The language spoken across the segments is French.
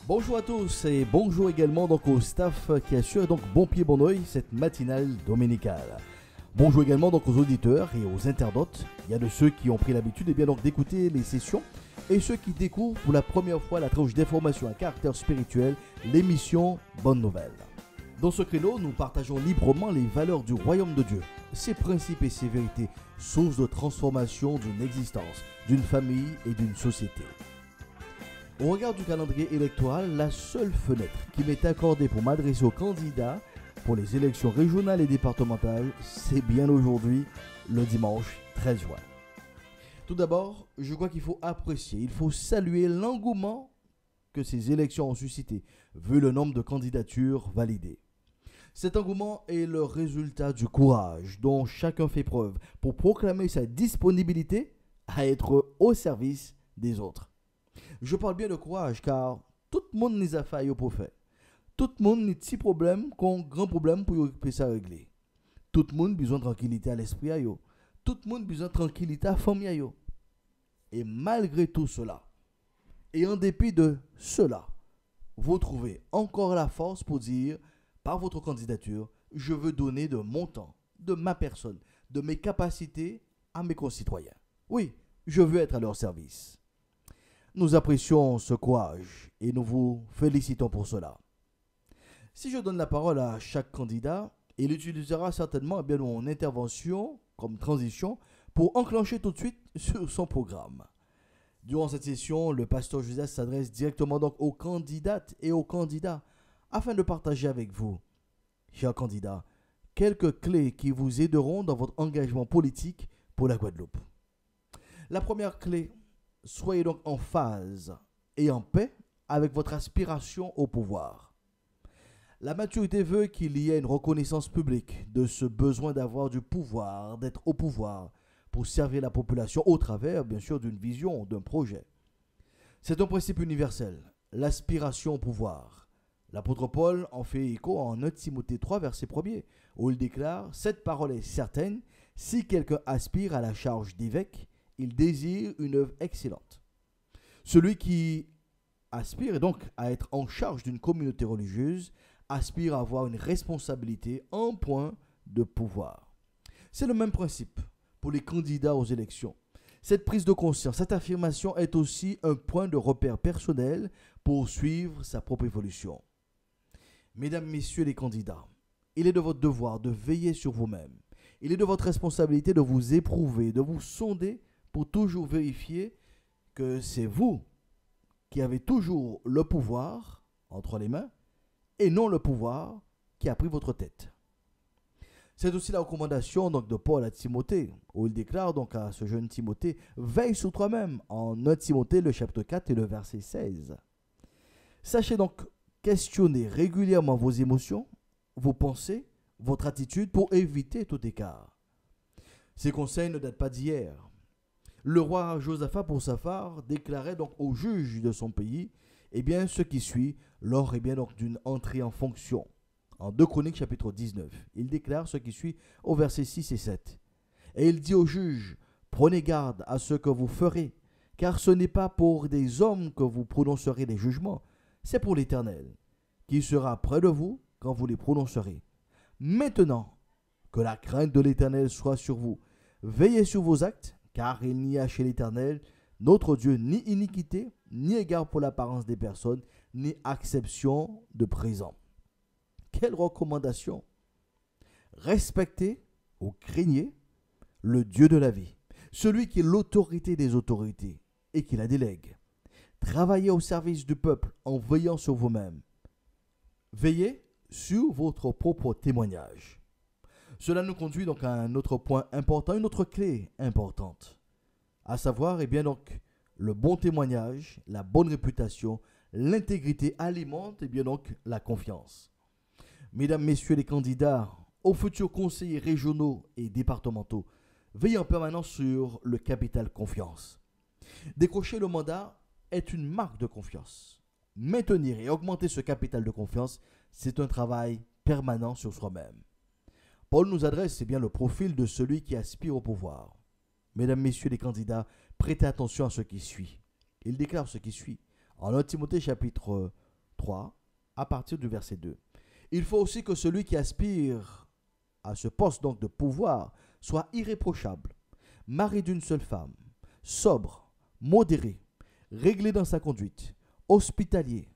Bonjour à tous et bonjour également donc au staff qui assure donc bon pied bon oeil cette matinale dominicale. Bonjour également donc aux auditeurs et aux internautes. Il y a de ceux qui ont pris l'habitude donc d'écouter les sessions et ceux qui découvrent pour la première fois la tranche d'information à caractère spirituel, l'émission Bonne Nouvelle. Dans ce créneau, nous partageons librement les valeurs du royaume de Dieu, ses principes et ses vérités, source de transformation d'une existence, d'une famille et d'une société. Au regard du calendrier électoral, la seule fenêtre qui m'est accordée pour m'adresser aux candidats pour les élections régionales et départementales, c'est bien aujourd'hui, le dimanche 13 juin. Tout d'abord, je crois qu'il faut apprécier, il faut saluer l'engouement que ces élections ont suscité, vu le nombre de candidatures validées. Cet engouement est le résultat du courage dont chacun fait preuve pour proclamer sa disponibilité à être au service des autres. Je parle bien de courage car tout le monde n'a pas fait pour faire. Tout le monde a petit problème qu'on grand problème pour ça régler. Tout le monde a besoin de tranquillité à l'esprit. Tout le monde a besoin de tranquillité à la famille. Et malgré tout cela, et en dépit de cela, vous trouvez encore la force pour dire, par votre candidature, je veux donner de mon temps, de ma personne, de mes capacités à mes concitoyens. Oui, je veux être à leur service. Nous apprécions ce courage et nous vous félicitons pour cela. Si je donne la parole à chaque candidat, il utilisera certainement mon intervention comme transition pour enclencher tout de suite sur son programme. Durant cette session, le pasteur Joseph s'adresse directement donc aux candidates et aux candidats afin de partager avec vous, chers candidats, quelques clés qui vous aideront dans votre engagement politique pour la Guadeloupe. La première clé, soyez donc en phase et en paix avec votre aspiration au pouvoir. La maturité veut qu'il y ait une reconnaissance publique de ce besoin d'avoir du pouvoir, d'être au pouvoir, pour servir la population au travers, bien sûr, d'une vision, d'un projet. C'est un principe universel, l'aspiration au pouvoir. L'apôtre Paul en fait écho en 1 Timothée 3, verset 1er, où il déclare « Cette parole est certaine, si quelqu'un aspire à la charge d'évêque, il désire une œuvre excellente. » Celui qui aspire donc à être en charge d'une communauté religieuse aspire à avoir une responsabilité en point de pouvoir. C'est le même principe pour les candidats aux élections. Cette prise de conscience, cette affirmation est aussi un point de repère personnel pour suivre sa propre évolution. Mesdames, messieurs les candidats, il est de votre devoir de veiller sur vous-même. Il est de votre responsabilité de vous éprouver, de vous sonder pour toujours vérifier que c'est vous qui avez toujours le pouvoir entre les mains et non le pouvoir qui a pris votre tête. C'est aussi la recommandation donc, de Paul à Timothée, où il déclare donc à ce jeune Timothée, « Veille sur toi-même » en 1 Timothée, le chapitre 4 et le verset 16. Sachez donc questionner régulièrement vos émotions, vos pensées, votre attitude pour éviter tout écart. Ces conseils ne datent pas d'hier. Le roi Josaphat, pour sa part, déclarait donc au juge de son pays, ce qui suit lors donc d'une entrée en fonction. En 2 Chroniques chapitre 19, il déclare ce qui suit au verset 6 et 7. Et il dit au juge, prenez garde à ce que vous ferez, car ce n'est pas pour des hommes que vous prononcerez des jugements, c'est pour l'Éternel, qui sera près de vous quand vous les prononcerez. Maintenant, que la crainte de l'Éternel soit sur vous. Veillez sur vos actes, car il n'y a chez l'Éternel, notre Dieu, ni iniquité, ni égard pour l'apparence des personnes, ni acception de présent. Quelle recommandation! Respectez ou craignez le Dieu de la vie, celui qui est l'autorité des autorités et qui la délègue. Travaillez au service du peuple en veillant sur vous-même. Veillez sur votre propre témoignage. Cela nous conduit donc à un autre point important, une autre clé importante, à savoir donc le bon témoignage, la bonne réputation, l'intégrité alimente donc la confiance. Mesdames, messieurs les candidats aux futurs conseillers régionaux et départementaux, veillez en permanence sur le capital confiance. Décrocher le mandat est une marque de confiance. Maintenir et augmenter ce capital de confiance, c'est un travail permanent sur soi-même. Paul nous adresse bien le profil de celui qui aspire au pouvoir. Mesdames, messieurs les candidats, prêtez attention à ce qui suit. Il déclare ce qui suit en 1 Timothée chapitre 3, à partir du verset 2. Il faut aussi que celui qui aspire à ce poste donc de pouvoir soit irréprochable, marié d'une seule femme, sobre, modéré, réglé dans sa conduite, hospitalier,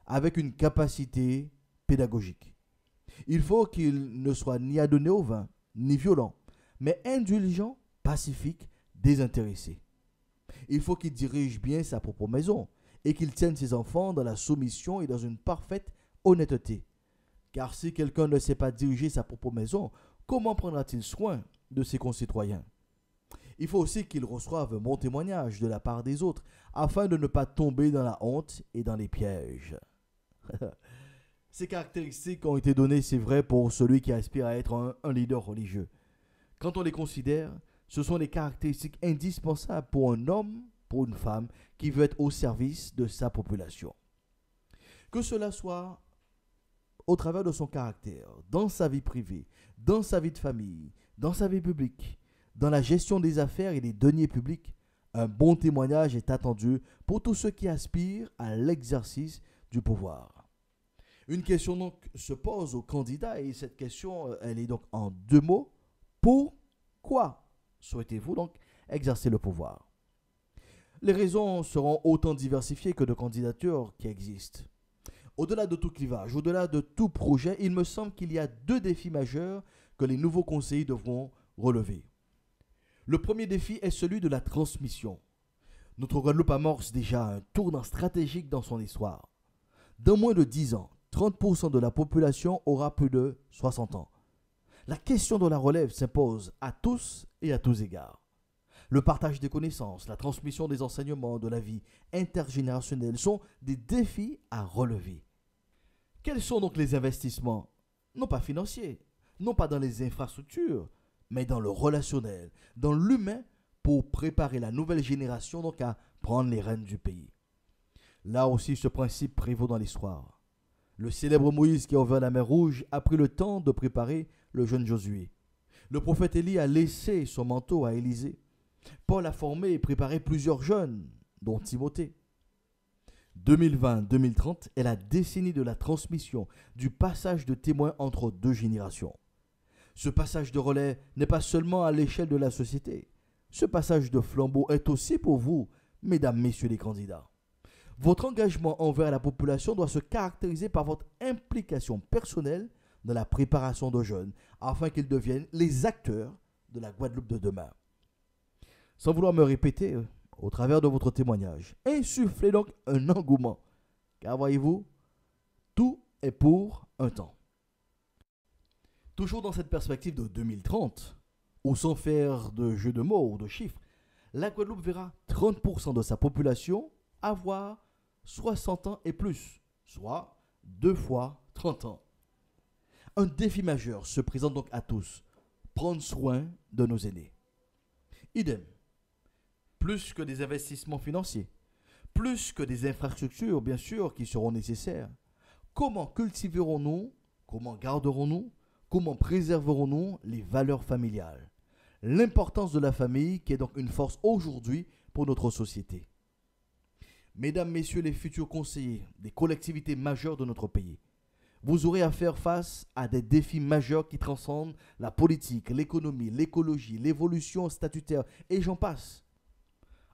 avec une capacité pédagogique. Il faut qu'il ne soit ni adonné au vin, ni violent, mais indulgent, pacifique, désintéressé. Il faut qu'il dirige bien sa propre maison et qu'il tienne ses enfants dans la soumission et dans une parfaite honnêteté. Car si quelqu'un ne sait pas diriger sa propre maison, comment prendra-t-il soin de ses concitoyens? Il faut aussi qu'il reçoive un bon témoignage de la part des autres, afin de ne pas tomber dans la honte et dans les pièges. Ces caractéristiques ont été données, c'est vrai, pour celui qui aspire à être un leader religieux. Quand on les considère, ce sont les caractéristiques indispensables pour un homme, pour une femme, qui veut être au service de sa population. Que cela soit au travers de son caractère, dans sa vie privée, dans sa vie de famille, dans sa vie publique, dans la gestion des affaires et des deniers publics, un bon témoignage est attendu pour tous ceux qui aspirent à l'exercice du pouvoir. Une question donc se pose aux candidats et cette question, elle est donc en 2 mots. Pourquoi souhaitez-vous donc exercer le pouvoir? Les raisons seront autant diversifiées que de candidatures qui existent. Au-delà de tout clivage, au-delà de tout projet, il me semble qu'il y a 2 défis majeurs que les nouveaux conseillers devront relever. Le premier défi est celui de la transmission. Notre Guadeloupe amorce déjà un tournant stratégique dans son histoire. Dans moins de 10 ans, 30% de la population aura plus de 60 ans. La question de la relève s'impose à tous et à tous égards. Le partage des connaissances, la transmission des enseignements de la vie intergénérationnelle sont des défis à relever. Quels sont donc les investissements? Non pas financiers, non pas dans les infrastructures, mais dans le relationnel, dans l'humain, pour préparer la nouvelle génération donc à prendre les rênes du pays. Là aussi, ce principe prévaut dans l'histoire. Le célèbre Moïse qui a ouvert la mer Rouge a pris le temps de préparer le jeune Josué. Le prophète Élie a laissé son manteau à Élisée. Paul a formé et préparé plusieurs jeunes, dont Timothée. 2020-2030 est la décennie de la transmission, du passage de témoins entre 2 générations. Ce passage de relais n'est pas seulement à l'échelle de la société. Ce passage de flambeau est aussi pour vous, mesdames, messieurs les candidats. Votre engagement envers la population doit se caractériser par votre implication personnelle dans la préparation de jeunes, afin qu'ils deviennent les acteurs de la Guadeloupe de demain. Sans vouloir me répéter, au travers de votre témoignage, insufflez donc un engouement, car voyez-vous, tout est pour un temps. Toujours dans cette perspective de 2030, ou sans faire de jeu de mots ou de chiffres, la Guadeloupe verra 30% de sa population avoir 60 ans et plus, soit 2 fois 30 ans. Un défi majeur se présente donc à tous, prendre soin de nos aînés. Idem, plus que des investissements financiers, plus que des infrastructures bien sûr qui seront nécessaires, comment cultiverons-nous, comment garderons-nous, comment préserverons-nous les valeurs familiales? L'importance de la famille qui est donc une force aujourd'hui pour notre société. Mesdames, messieurs les futurs conseillers des collectivités majeures de notre pays, vous aurez à faire face à des défis majeurs qui transcendent la politique, l'économie, l'écologie, l'évolution statutaire et j'en passe.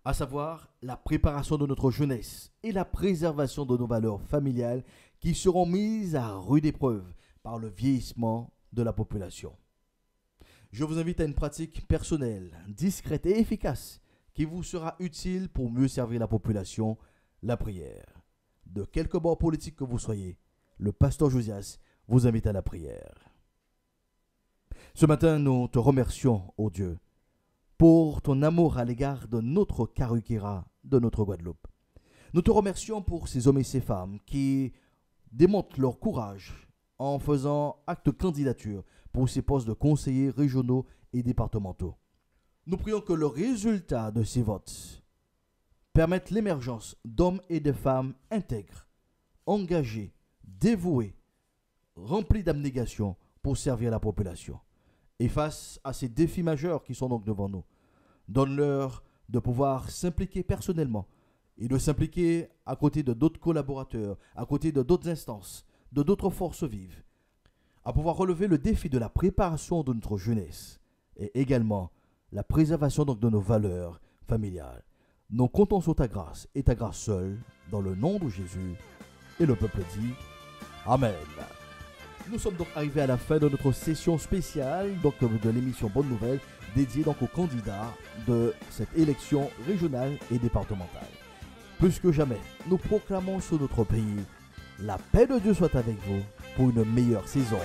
À savoir la préparation de notre jeunesse et la préservation de nos valeurs familiales qui seront mises à rude épreuve par le vieillissement de la population. Je vous invite à une pratique personnelle, discrète et efficace qui vous sera utile pour mieux servir la population, la prière. De quelque bord politique que vous soyez, le pasteur Josias vous invite à la prière. Ce matin, nous te remercions, ô Dieu, pour ton amour à l'égard de notre Karukira, de notre Guadeloupe. Nous te remercions pour ces hommes et ces femmes qui démontrent leur courage en faisant acte de candidature pour ces postes de conseillers régionaux et départementaux. Nous prions que le résultat de ces votes permette l'émergence d'hommes et de femmes intègres, engagés, dévoués remplis d'abnégation pour servir la population. Et face à ces défis majeurs qui sont donc devant nous, donne-leur de pouvoir s'impliquer personnellement et de s'impliquer à côté de d'autres collaborateurs, à côté de d'autres instances, de d'autres forces vives, à pouvoir relever le défi de la préparation de notre jeunesse et également la préservation donc de nos valeurs familiales. Nous comptons sur ta grâce et ta grâce seule, dans le nom de Jésus. Et le peuple dit Amen. Nous sommes donc arrivés à la fin de notre session spéciale donc de l'émission Bonne Nouvelle, dédiée donc aux candidats de cette élection régionale et départementale. Plus que jamais, nous proclamons sur notre pays la paix de Dieu soit avec vous pour une meilleure saison.